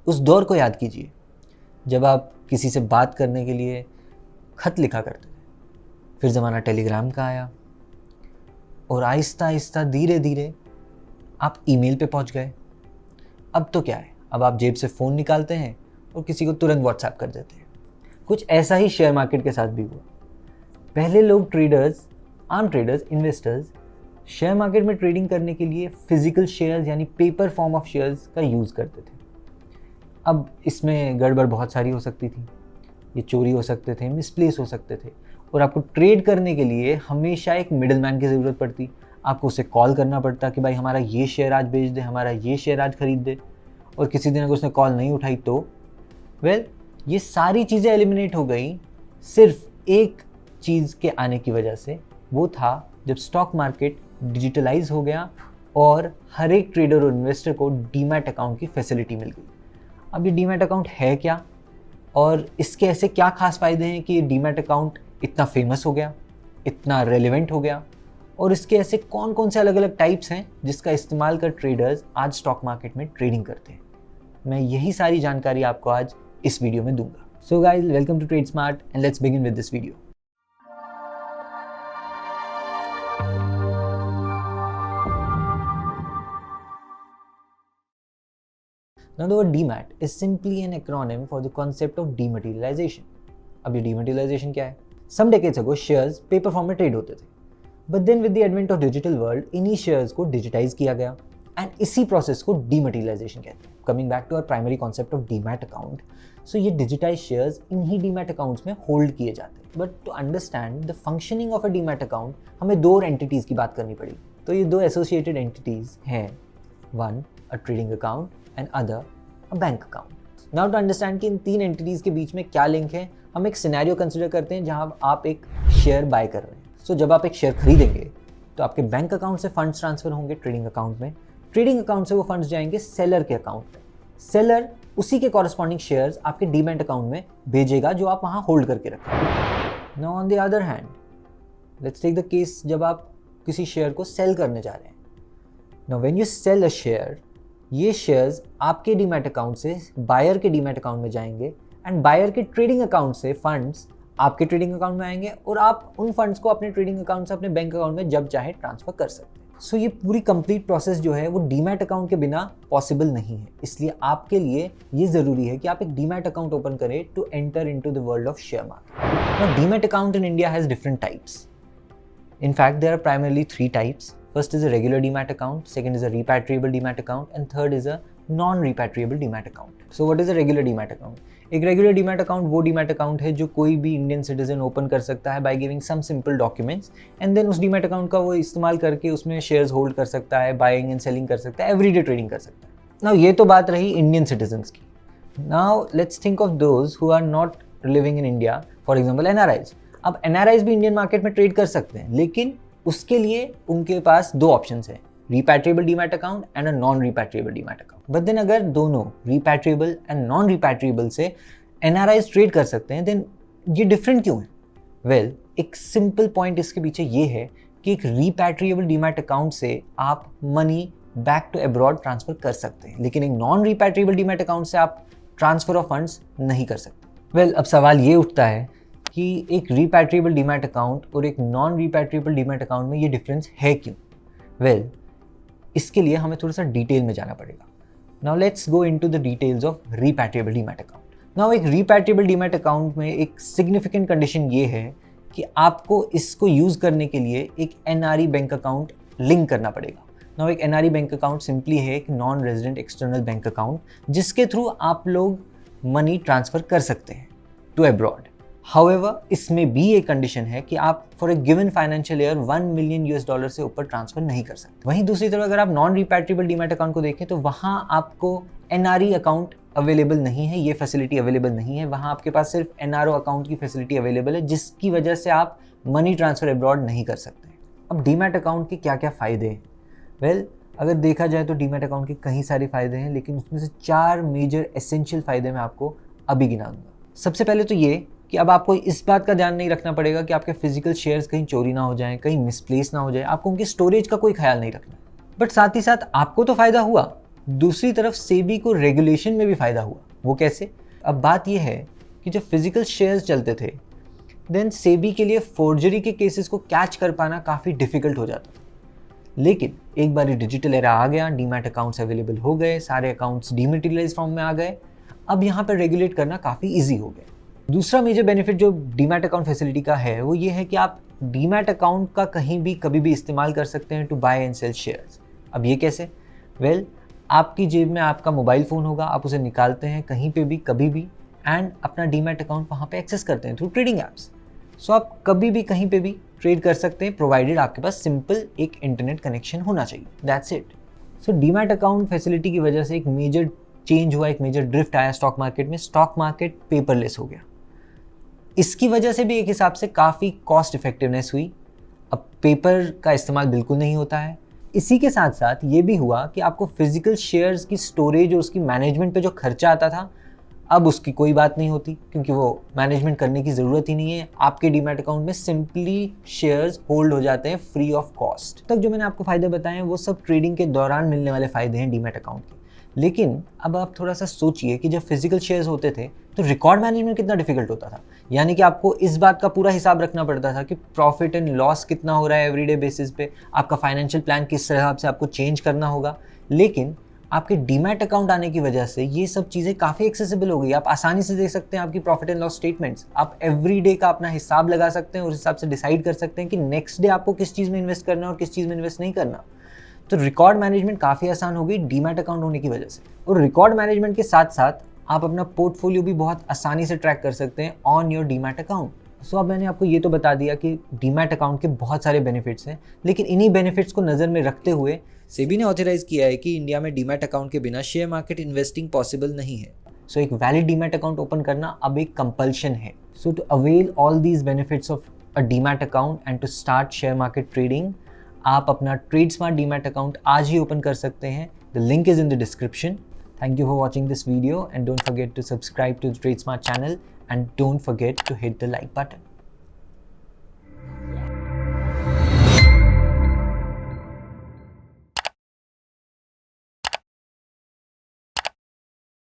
उस दौर को याद कीजिए जब आप किसी से बात करने के लिए खत लिखा करते थे। फिर ज़माना टेलीग्राम का आया और आहिस्ता आहिस्ता धीरे धीरे आप ईमेल पे पहुंच गए। अब तो क्या है, अब आप जेब से फ़ोन निकालते हैं और किसी को तुरंत व्हाट्सएप कर देते हैं। कुछ ऐसा ही शेयर मार्केट के साथ भी हुआ। पहले लोग ट्रेडर्स, आम ट्रेडर्स, इन्वेस्टर्स शेयर मार्केट में ट्रेडिंग करने के लिए फिजिकल शेयर्स यानी पेपर फॉर्म ऑफ शेयर्स का यूज़ करते थे। अब इसमें गड़बड़ बहुत सारी हो सकती थी, ये चोरी हो सकते थे, मिसप्लेस हो सकते थे और आपको ट्रेड करने के लिए हमेशा एक मिडिल मैन की ज़रूरत पड़ती। आपको उसे कॉल करना पड़ता कि भाई हमारा ये शेयर आज बेच दे, हमारा ये शेयर आज खरीद दे। और किसी दिन अगर उसने कॉल नहीं उठाई तो ये सारी चीज़ें एलिमिनेट हो गई सिर्फ एक चीज़ के आने की वजह से। वो था जब स्टॉक मार्केट डिजिटलाइज हो गया और हर एक ट्रेडर और इन्वेस्टर को डीमैट अकाउंट की फैसिलिटी मिल गई। अब ये डीमैट अकाउंट है क्या और इसके ऐसे क्या खास फ़ायदे हैं कि ये डीमैट अकाउंट इतना फेमस हो गया, इतना रेलेवेंट हो गया, और इसके ऐसे कौन कौन से अलग अलग टाइप्स हैं जिसका इस्तेमाल कर ट्रेडर्स आज स्टॉक मार्केट में ट्रेडिंग करते हैं। मैं यही सारी जानकारी आपको आज इस वीडियो में दूंगा। So guys, welcome to trade smart and let's begin with this video. Now the word DMAT is simply an acronym for the concept of dematerialization. अब ये dematerialization क्या है? Some decades ago shares paper form में trade होते थे, but then with the advent of digital world, इन्हीं shares को digitize किया गया and इसी process को dematerialization कहते हैं। Coming back to our primary concept of DMAT account, so ये digitized shares इन्हीं DMAT accounts में hold किए जाते हैं। But to understand the functioning of a DMAT account, हमें दो entities की बात करनी पड़ेगी। तो ये दो associated entities हैं, one a trading account and other a bank account. Now to understand कि इन तीन entities के बीच में क्या लिंक है, हम एक सिनेरियो कंसिडर करते हैं जहां आप एक शेयर बाय कर रहे हैं। सो जब आप एक शेयर खरीदेंगे तो आपके बैंक अकाउंट से फंड्स ट्रांसफर होंगे ट्रेडिंग अकाउंट में, ट्रेडिंग अकाउंट से वो फंड्स जाएंगे सेलर के अकाउंट में, सेलर उसी के कॉरस्पॉन्डिंग शेयर्स आपके डीमैट अकाउंट में भेजेगा जो आप वहां होल्ड करके रखेंगे। Now on the other hand, let's take the case जब आप किसी शेयर को सेल करने जा रहे हैं। Now when you sell a share, ये शेयर्स आपके डीमैट अकाउंट से बायर के डीमैट अकाउंट में जाएंगे एंड बायर के ट्रेडिंग अकाउंट से फंड्स आपके ट्रेडिंग अकाउंट में आएंगे और आप उन फंड्स को अपने ट्रेडिंग अकाउंट से अपने बैंक अकाउंट में जब चाहे ट्रांसफर कर सकते हैं। सो ये पूरी कंप्लीट प्रोसेस जो है वो डीमैट अकाउंट के बिना पॉसिबल नहीं है। इसलिए आपके लिए ये ज़रूरी है कि आप एक डीमैट अकाउंट ओपन करें to enter into the world of share market. Now demat account in India has different types. In fact, there are primarily three types. First is a regular demat account, second is a repatriable demat account, and third is a non-repatriable demat account. So what is a regular demat account? एक regular demat account वो demat account है जो कोई भी Indian citizen open कर सकता है by giving some simple documents, and then उस demat account का वो इस्तेमाल करके उसमें शेयर्स होल्ड कर सकता है, बाइंग एंड सेलिंग कर सकता है, एवरीडे ट्रेडिंग कर सकता है। Now ये तो बात रही इंडियन सिटीजन्स की। Now let's think of those who are not living in India, for example NRIs. अब NRIs भी इंडियन मार्केट में ट्रेड कर सकते हैं, लेकिन उसके लिए उनके पास दो ऑप्शंस हैं, repatriable demat account and a non repatriable demat account. But then अगर दोनों रिपैट्रिएबल एंड नॉन रिपैट्रिएबल से NRIs ट्रेड कर सकते हैं, देन ये डिफरेंट क्यों है? वेल, एक सिंपल पॉइंट इसके पीछे ये है कि एक रिपैट्रिएबल डीमैट अकाउंट से आप money back to abroad transfer कर सकते हैं, लेकिन एक नॉन रिपैट्रिएबल डीमैट अकाउंट से आप ट्रांसफर ऑफ फंड्स नहीं कर सकते। वेल, अब सवाल ये उठता है कि एक रिपैट्रिएबल डीमैट अकाउंट और एक नॉन रिपैट्रिएबल डीमैट अकाउंट में ये डिफरेंस है क्यों? वेल, इसके लिए हमें थोड़ा सा डिटेल में जाना पड़ेगा। Now let's go into the details of repatriable demat account. Now एक रिपैट्रिएबल डीमैट अकाउंट में एक सिग्निफिकेंट कंडीशन ये है कि आपको इसको यूज़ करने के लिए एक NRE बैंक अकाउंट लिंक करना पड़ेगा। नाउ एक NRE बैंक अकाउंट सिंपली है एक non resident external bank account जिसके थ्रू आप लोग मनी ट्रांसफ़र कर सकते हैं टू अब्रॉड। However, इसमें भी एक कंडीशन है कि आप for a given financial year $1 million से ऊपर ट्रांसफर नहीं कर सकते। वहीं दूसरी तरफ अगर आप नॉन रिपैट्रिएबल डीमैट अकाउंट को देखें तो वहाँ आपको NRE अकाउंट अवेलेबल नहीं है, ये फैसिलिटी अवेलेबल नहीं है। वहाँ आपके पास सिर्फ NRO अकाउंट की फैसिलिटी अवेलेबल है, जिसकी वजह से आप मनी ट्रांसफर अब्रॉड नहीं कर सकते। अब डीमैट अकाउंट के क्या क्या फ़ायदे हैं? वेल, अगर देखा जाए तो डीमैट अकाउंट के कई सारे फ़ायदे हैं, लेकिन उसमें से 4 मेजर एसेंशियल फ़ायदे मैं आपको अभी गिना दूँगा। सबसे पहले तो ये कि अब आपको इस बात का ध्यान नहीं रखना पड़ेगा कि आपके फिजिकल शेयर्स कहीं चोरी ना हो जाएं, कहीं मिसप्लेस ना हो जाए, आपको उनकी स्टोरेज का कोई ख्याल नहीं रखना। बट साथ ही साथ आपको तो फ़ायदा हुआ, दूसरी तरफ सेबी को रेगुलेशन में भी फ़ायदा हुआ। वो कैसे? अब बात यह है कि जब फिजिकल शेयर्स चलते थे देन सेबी के लिए फोर्जरी के केसेस को कैच कर पाना काफ़ी डिफिकल्ट हो जाता था। लेकिन एक बार डिजिटल एरा आ गया, डीमैट अकाउंट्स अवेलेबल हो गए, सारे अकाउंट्स डीमैटेरियलाइज फॉर्म में आ गए, अब यहाँ पर रेगुलेट करना काफ़ी ईजी हो गया। दूसरा मेजर बेनिफिट जो डीमैट अकाउंट फैसिलिटी का है वो ये है कि आप डीमैट अकाउंट का कहीं भी कभी भी इस्तेमाल कर सकते हैं to buy and sell shares. अब ये कैसे? वेल, आपकी जेब में आपका मोबाइल फ़ोन होगा, आप उसे निकालते हैं कहीं पे भी कभी भी एंड अपना डीमैट अकाउंट वहाँ पे एक्सेस करते हैं थ्रू ट्रेडिंग ऐप्स। सो आप कभी भी कहीं पे भी ट्रेड कर सकते हैं प्रोवाइडेड आपके पास सिंपल एक इंटरनेट कनेक्शन होना चाहिए। That's it. So demat account facility की वजह से एक मेजर चेंज हुआ, एक मेजर ड्रिफ्ट आया स्टॉक मार्केट में। स्टॉक मार्केट पेपरलेस हो गया। इसकी वजह से भी एक हिसाब से काफ़ी कॉस्ट इफेक्टिवनेस हुई। अब पेपर का इस्तेमाल बिल्कुल नहीं होता है। इसी के साथ साथ ये भी हुआ कि आपको फिजिकल शेयर्स की स्टोरेज और उसकी मैनेजमेंट पे जो खर्चा आता था अब उसकी कोई बात नहीं होती, क्योंकि वो मैनेजमेंट करने की ज़रूरत ही नहीं है। आपके डीमैट अकाउंट में सिंपली शेयर्स होल्ड हो जाते हैं फ्री ऑफ कॉस्ट। तक जो मैंने आपको फ़ायदे बताए हैं वो सब ट्रेडिंग के दौरान मिलने वाले फ़ायदे हैं डीमैट अकाउंट के। लेकिन अब आप थोड़ा सा सोचिए कि जब फिजिकल शेयर्स होते थे तो रिकॉर्ड मैनेजमेंट कितना डिफिकल्ट होता था। यानी कि आपको इस बात का पूरा हिसाब रखना पड़ता था कि प्रॉफिट एंड लॉस कितना हो रहा है एवरीडे बेसिस पे, आपका फाइनेंशियल प्लान किस हिसाब से आपको चेंज करना होगा। लेकिन आपके डीमैट अकाउंट आने की वजह से ये सब चीज़ें काफ़ी एक्सेसिबल हो गई। आप आसानी से देख सकते हैं आपकी प्रॉफिट एंड लॉस स्टेटमेंट्स, आप एवरीडे का अपना हिसाब लगा सकते हैं और उस हिसाब से डिसाइड कर सकते हैं कि नेक्स्ट डे आपको किस चीज़ में इन्वेस्ट करना है और किस चीज़ में इन्वेस्ट नहीं करना। तो रिकॉर्ड मैनेजमेंट काफ़ी आसान हो गई डीमैट अकाउंट होने की वजह से। और रिकॉर्ड मैनेजमेंट के साथ साथ आप अपना पोर्टफोलियो भी बहुत आसानी से ट्रैक कर सकते हैं ऑन योर डीमैट अकाउंट। सो अब मैंने आपको ये तो बता दिया कि डीमैट अकाउंट के बहुत सारे बेनिफिट्स हैं, लेकिन इन्हीं बेनिफिट्स को नज़र में रखते हुए सेबी ने ऑथराइज किया है कि इंडिया में डीमैट अकाउंट के बिना शेयर मार्केट इन्वेस्टिंग पॉसिबल नहीं है। सो एक वैलिड डीमैट अकाउंट ओपन करना अब एक कंपल्शन है। So to avail all these benefits of a demat account and to start share market trading, आप अपना ट्रेड स्मार्ट डीमैट अकाउंट आज ही ओपन कर सकते हैं। The link is in the description. Thank you for watching this video and don't forget to subscribe to the Trade Smart channel and don't forget to hit the like button.